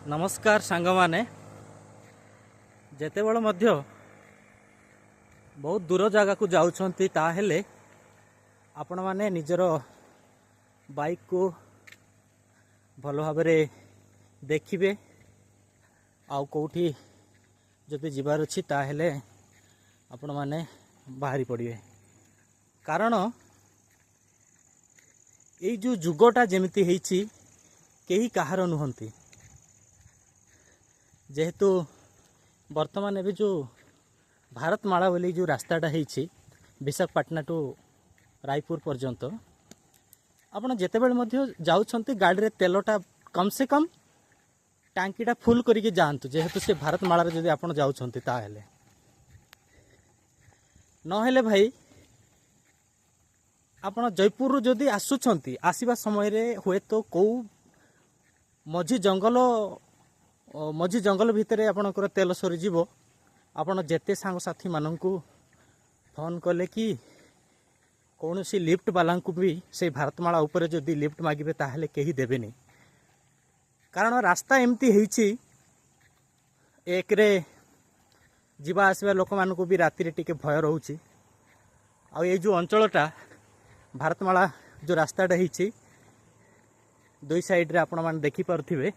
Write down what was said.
नमस्कार सांग माने जेतेबेले मध्य बहुत दूर जगह को जाउछंती ताहेले आपण माने निजर बाइक को भल भाव देखिबे आउ कोठी जदि जिबार अछि ताहेले आपण माने बाहरी पड़िबे कारण एई जो जुगटा जेमिति हेछि केही काहार नुहंती जेहेतु वर्तमान एवं जो भारतमाला बोली जो रास्ताटा है विशाखापाटना टू रायपुर पर्यंत आपड़ जितेबले जाऊँच गाड़ी रे तेलटा कम से कम टांकीटा फुल करके जातु जेहेतु से भारतमाला रे जदि आपड़ जाऊँच ताहेले नहेले भाई आपड़ जयपुर रु जदि आसुछंती आसीबा समय रे हुए तो कौ मझी जंगल भितर आपणकर तेल सरीज आपण जेते सांगसाथी मानू फोन कले कि कौन सी लिफ्ट वाला भी से भारतमाला उपरे जदि लिफ्ट मागिबे ताहले केही देबेनी कारण रास्ता एमती हेछि एक रे जीवा आसबा लोक मानू भी राति रे टिके भय रहउछि आ ये जो अंचलटा भारतमाला जो रास्ताटा हेछि दुई साइड रे आपण मान देखि पारथिबे